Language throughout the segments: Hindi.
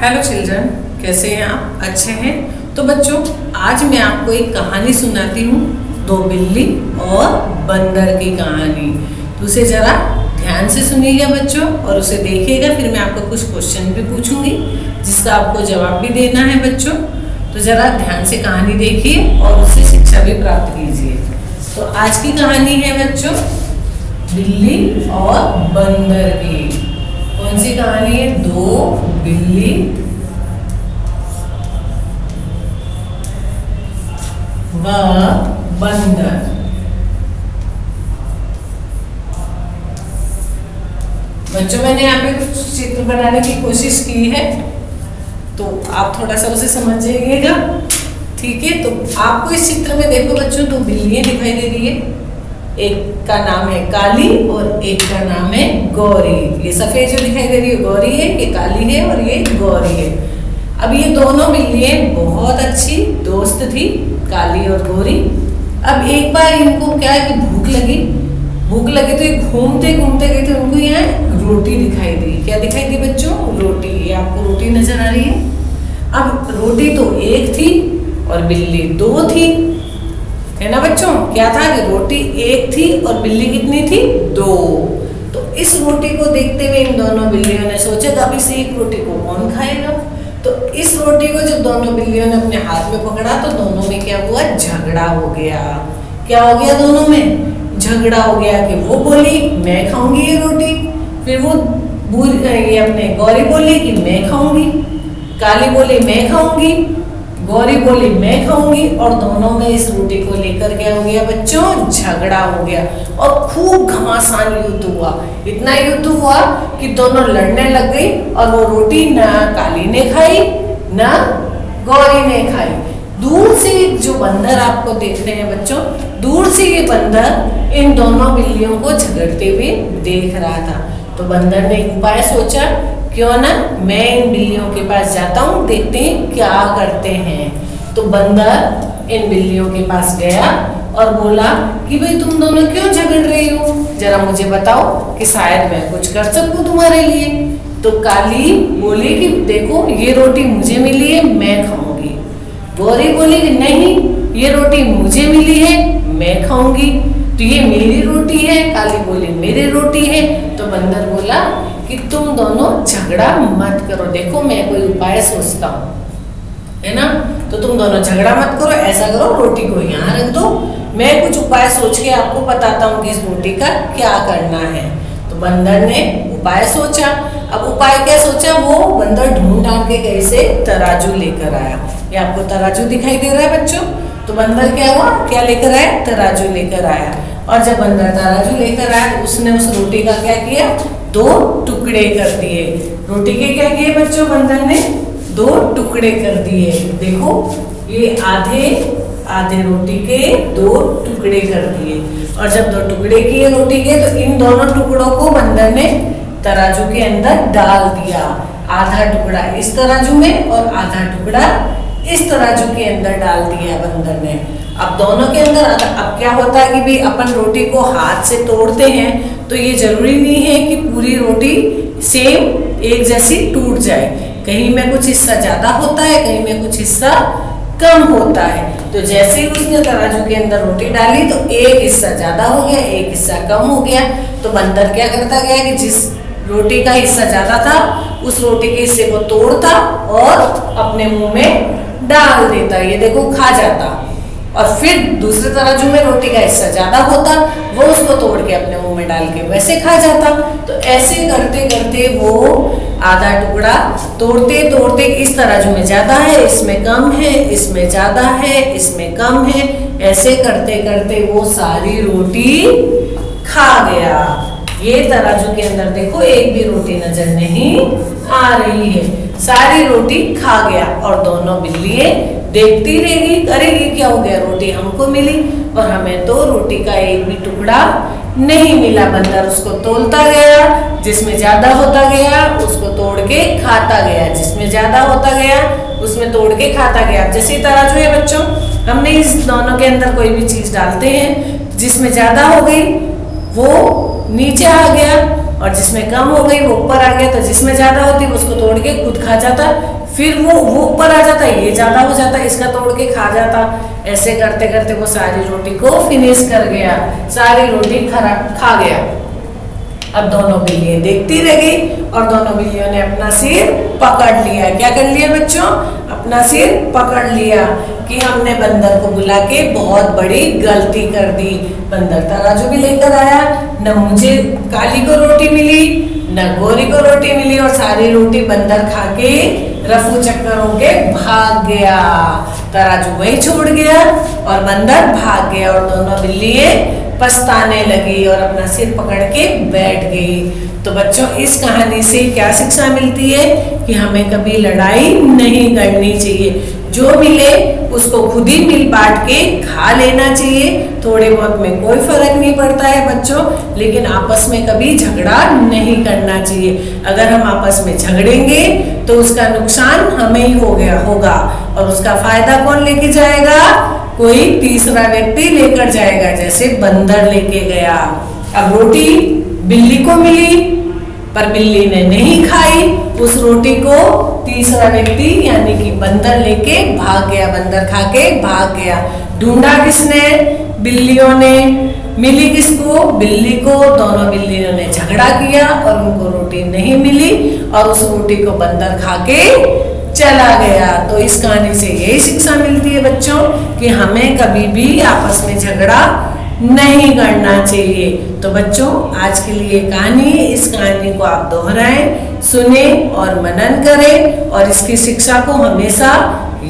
हेलो चिल्ड्रन, कैसे हैं आप? अच्छे हैं? तो बच्चों, आज मैं आपको एक कहानी सुनाती हूँ, दो बिल्ली और बंदर की कहानी। तो उसे ज़रा ध्यान से सुनिएगा बच्चों और उसे देखिएगा। फिर मैं आपको कुछ क्वेश्चन भी पूछूंगी जिसका आपको जवाब भी देना है बच्चों। तो ज़रा ध्यान से कहानी देखिए और उससे शिक्षा भी प्राप्त कीजिए। तो आज की कहानी है बच्चों बिल्ली और बंदर की। कौन सी कहानी है? दो बिल्ली व बंदर। बच्चों, मैंने यहाँ पे कुछ चित्र बनाने की कोशिश की है, तो आप थोड़ा सा उसे समझ जाइएगा, ठीक है? तो आपको इस चित्र में देखो बच्चों, दो बिल्लियां दिखाई दे रही है। एक का नाम है काली और एक का नाम है गौरी। ये सफेद जो दिखाई दे रही है गौरी है, ये काली है और ये गौरी है। अब ये दोनों बिल्लियां बहुत अच्छी दोस्त थी, काली और गौरी। अब एक बार इनको क्या है कि भूख लगी तो ये घूमते घूमते गए थे, उनको यहाँ रोटी दिखाई दी। क्या दिखाई दी बच्चों? रोटी। ये आपको रोटी नजर आ रही है। अब रोटी तो एक थी और बिल्ली दो थी, है ना बच्चों? क्या था कि रोटी एक थी और बिल्ली कितनी थी? दो। तो इस रोटी को देखते हुए इन दोनों बिल्लियों ने सोचा कि अब इस एक रोटी को कौन खाएगा। तो इस रोटी को जब दोनों बिल्लियों ने अपने हाथ में पकड़ा तो दोनों में क्या हुआ? झगड़ा हो गया। क्या हो गया? दोनों में झगड़ा हो गया कि वो बोली मैं खाऊंगी ये रोटी, फिर वो ये अपने गौरी बोली कि मैं खाऊंगी, काली बोली मैं खाऊंगी, गौरी बोली मैं खाऊंगी। और दोनों में इस रोटी को लेकर क्या हो गया बच्चों? झगड़ा हो गया और खूब घमासान युद्ध हुआ। इतना युद्ध हुआ कि दोनों लड़ने लग गई और वो रोटी ना काली ने खाई ना गौरी ने खाई। दूर से जो बंदर आपको देख रहे हैं बच्चों, दूर से ये बंदर इन दोनों बिल्लियों को झगड़ते हुए देख रहा था। तो बंदर ने एक उपाय सोचा, क्यों ना मैं इन बिल्लियों के पास जाता हूँ, देखते हैं क्या करते हैं। तो बंदर इन बिल्लियों के पास गया और बोला कि भाई तुम दोनों क्यों झगड़ रही हो, जरा मुझे बताओ कि शायद मैं कुछ कर सकूं तुम्हारे लिए। तो काली बोली कि देखो ये रोटी मुझे मिली है, मैं खाऊंगी। गौरी बोली कि नहीं, ये रोटी मुझे मिली है, मैं खाऊंगी। तो ये मेरी रोटी है, काली बोली मेरी रोटी है। तो बंदर बोला कि तुम दोनों झगड़ा मत करो, देखो मैं कोई उपाय सोचता हूँ, है ना? तो तुम दोनों झगड़ा मत करो, ऐसा करो रोटी को यहाँ रख दो, मैं कुछ उपाय सोच के आपको बताता हूँ कि इस रोटी का क्या करना है। तो बंदर ने उपाय सोचा। अब उपाय क्या सोचा? वो बंदर ढूंढ ढांड के कहीं से तराजू लेकर आया। ये आपको तराजू दिखाई दे रहा है बच्चों। तो बंदर क्या हुआ? क्या लेकर आया? तराजू लेकर आया। और जब बंदर तराजू लेकर आया तो उसने उस रोटी का क्या किया? दो टुकड़े कर दिए। रोटी के क्या किए बच्चों? बंदर ने दो टुकड़े कर दिए। देखो ये आधे रोटी के दो टुकड़े कर दिए। और जब दो टुकड़े किए रोटी के तो इन दोनों टुकड़ों को बंदर ने तराजू के अंदर डाल दिया। आधा टुकड़ा इस तराजू में और आधा टुकड़ा इस तराजू के अंदर डाल दिया बंदर ने। अब दोनों के अंदर अब क्या होता है कि भाई अपन रोटी को हाथ से तोड़ते हैं तो ये जरूरी नहीं है कि पूरी रोटी सेम एक जैसी टूट जाए। कहीं में कुछ हिस्सा ज्यादा होता है, कहीं में कुछ हिस्सा कम होता है। तो जैसे ही उसने तराजू के अंदर रोटी डाली तो एक हिस्सा ज्यादा हो गया, एक हिस्सा कम हो गया। तो बंदर क्या करता गया कि जिस रोटी का हिस्सा ज्यादा था उस रोटी के हिस्से को तोड़ता और अपने मुंह में डाल देता, ये देखो खा जाता। और फिर दूसरे तराजू में रोटी का हिस्सा ज्यादा होता, वो उसको तोड़ के अपने मुंह में डाल के वैसे खा जाता। तो ऐसे करते करते वो आधा टुकड़ा तोड़ते तोड़ते इस तराजू में ज्यादा है, इसमें कम है, इसमें ज्यादा है, इसमें कम है, ऐसे करते करते वो सारी रोटी खा गया। ये तराजू के अंदर देखो एक भी रोटी नजर नहीं आ रही है, सारी रोटी खा गया। और दोनों बिल्लियां देखती रहेगी, करेगी क्या हो गया? रोटी हमको मिली और हमें तो रोटी का एक भी टुकड़ा नहीं मिला। बंदर उसको तोलता गया, जिसमें ज्यादा होता गया उसको तोड़ के खाता गया, जिसमें ज्यादा होता गया उसमें तोड़ के खाता गया। जैसे तराजू है बच्चों, हमने इस दोनों के अंदर कोई भी चीज डालते हैं, जिसमें ज्यादा हो गई वो नीचे आ गया और जिसमें कम हो गई वो ऊपर आ गया, तो जिसमें ज्यादा होती है उसको तोड़ के खुद खा जाता, फिर वो ऊपर आ जाता, ये ज्यादा हो जाता, इसका तोड़ के खा जाता। ऐसे करते करते वो सारी रोटी को फिनिश कर गया, सारी रोटी खा गया। अब दोनों बिल्लियां देखती रह गई और दोनों बिल्लियों ने अपना सिर पकड़ लिया। क्या कर लिया बच्चों? अपना सिर पकड़ लिया कि हमने बंदर को बुला के बहुत बड़ी गलती कर दी। बंदर तराजू भी लेकर आया, न मुझे काली को रोटी मिली न गोरी को रोटी मिली, और सारी रोटी बंदर खा के रफू चक्कर होके भाग गया। तराजू वहीं छोड़ गया और बंदर भाग गया, और दोनों बिल्लियां पछताने लगी और अपना सिर पकड़ के बैठ गई। तो बच्चों, इस कहानी से क्या शिक्षा मिलती है कि हमें कभी लड़ाई नहीं करनी चाहिए। जो मिले उसको खुद ही मिल बांट के खा लेना चाहिए। थोड़े बहुत में कोई फर्क नहीं पड़ता है बच्चों, लेकिन आपस में कभी झगड़ा नहीं करना चाहिए। अगर हम आपस में झगड़ेंगे तो उसका नुकसान हमें ही होगा, और उसका फायदा कौन लेके जाएगा? कोई तीसरा व्यक्ति लेकर जाएगा, जैसे बंदर लेके गया। अब रोटी बिल्ली को मिली पर बिल्ली ने नहीं खाई, उस रोटी को तीसरा व्यक्ति यानी कि बंदर लेके भाग गया, बंदर खा के भाग गया। ढूंढा किसने? बिल्लियों ने। मिली किसको? बिल्ली को। दोनों बिल्लियों ने झगड़ा किया और उनको रोटी नहीं मिली, और उस रोटी को बंदर खा के चला गया। तो इस कहानी से यही शिक्षा मिलती है बच्चों कि हमें कभी भी आपस में झगड़ा नहीं करना चाहिए। तो बच्चों, आज के लिए कहानी, इस कहानी को आप दोहराएं, सुने और मनन करें, और इसकी शिक्षा को हमेशा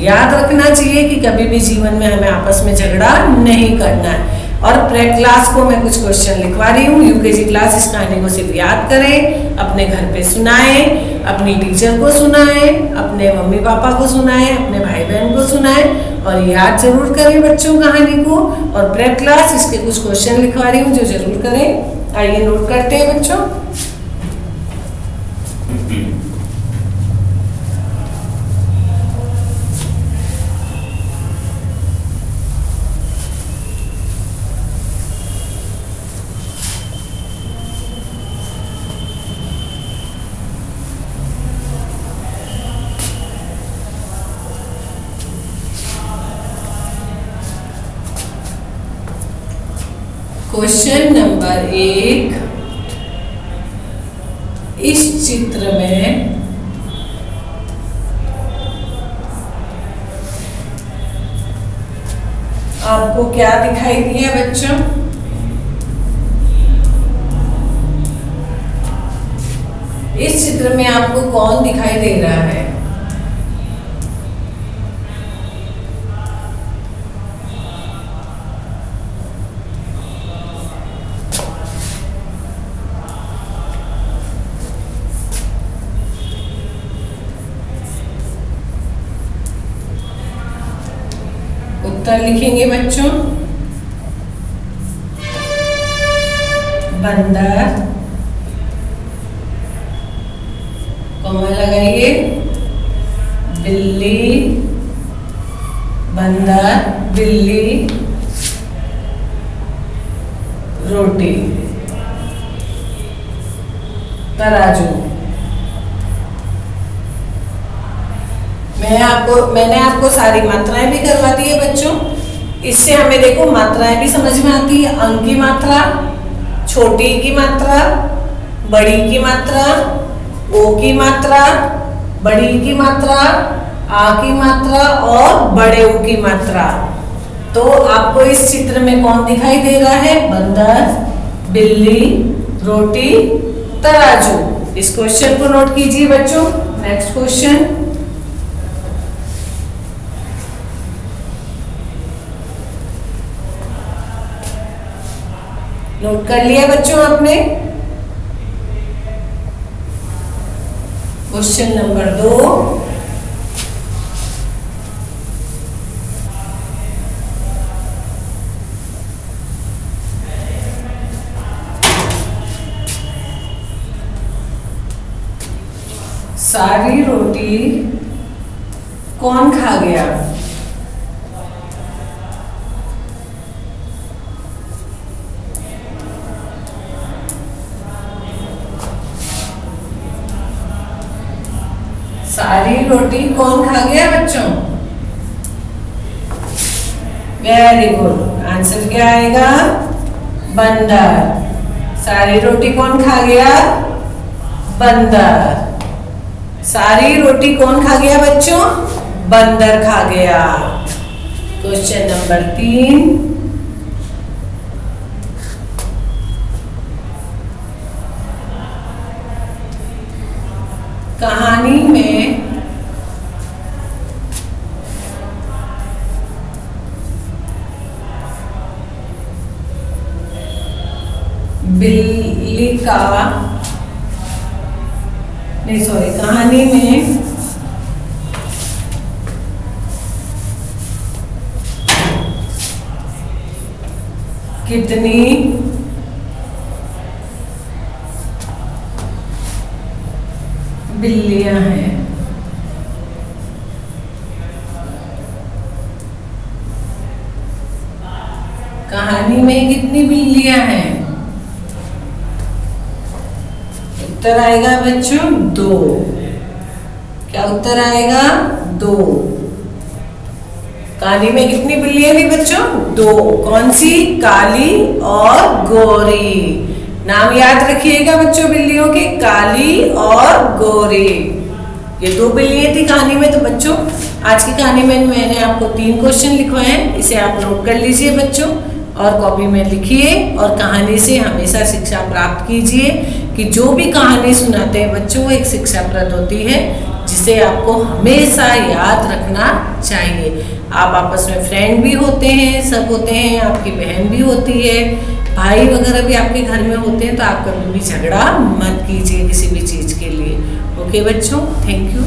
याद रखना चाहिए कि कभी भी जीवन में हमें आपस में झगड़ा नहीं करना है। और प्रेप क्लास को मैं कुछ क्वेश्चन लिखवा रही हूँ। यूकेजी क्लास इस कहानी को सिर्फ याद करें, अपने घर पे सुनाएं, अपनी टीचर को सुनाएं, अपने मम्मी पापा को सुनाएं, अपने भाई बहन को सुनाएं, और याद जरूर करें बच्चों कहानी को। और प्रेप क्लास इसके कुछ क्वेश्चन लिखवा रही हूँ जो जरूर करें। आइए नोट करते हैं बच्चों। क्वेश्चन नंबर 1, इस चित्र में आपको क्या दिखाई दिया बच्चों? इस चित्र में आपको कौन दिखाई दे रहा है? उत्तर लिखेंगे बच्चों। बंदर, कॉमा लगाइए, बिल्ली, बंदर, बिल्ली, रोटी, तराजू। मैंने आपको सारी मात्राएं भी करवा दी है बच्चों। इससे हमें देखो मात्राएं भी समझ में आती है। अंक की मात्रा, छोटी की मात्रा, बड़ी की मात्रा, ओ की मात्रा, बड़ी की मात्रा, आ की मात्रा और बड़े ऊ की मात्रा। तो आपको इस चित्र में कौन दिखाई दे रहा है? बंदर, बिल्ली, रोटी, तराजू। इस क्वेश्चन को नोट कीजिए बच्चों। नेक्स्ट क्वेश्चन, नोट कर लिया बच्चों आपने? क्वेश्चन नंबर 2, सारी रोटी कौन खा गया? सारी रोटी कौन खा गया बच्चों? वेरी गुड, आंसर क्या आएगा? बंदर। सारी रोटी कौन खा गया? बंदर। सारी रोटी कौन खा गया बच्चों? बंदर खा गया। क्वेश्चन नंबर 3, कहानी में बिल्ली का नहीं सॉरी कहानी में कितनी बिल्लियां हैं? कहानी में कितनी बिल्लियां हैं? उत्तर आएगा बच्चों 2। क्या उत्तर आएगा? 2। कहानी में कितनी बिल्लियां थी बच्चों? 2। कौन सी? काली और गोरी। नाम याद रखिएगा बच्चों बिल्लियों के, काली और गोरी। ये 2 बिल्लियां थी कहानी में। तो बच्चों आज की कहानी में मैंने आपको 3 क्वेश्चन लिखवाए हैं, इसे आप नोट कर लीजिए बच्चों और कॉपी में लिखिए और कहानी से हमेशा शिक्षा प्राप्त कीजिए कि जो भी कहानी सुनाते हैं बच्चों वो एक शिक्षाप्रद होती है जिसे आपको हमेशा याद रखना चाहिए। आप आपस में फ्रेंड भी होते हैं, सब होते हैं, आपकी बहन भी होती है, भाई वगैरह भी आपके घर में होते हैं, तो आप कभी भी झगड़ा मत कीजिए किसी भी चीज़ के लिए। ओके बच्चों, थैंक यू।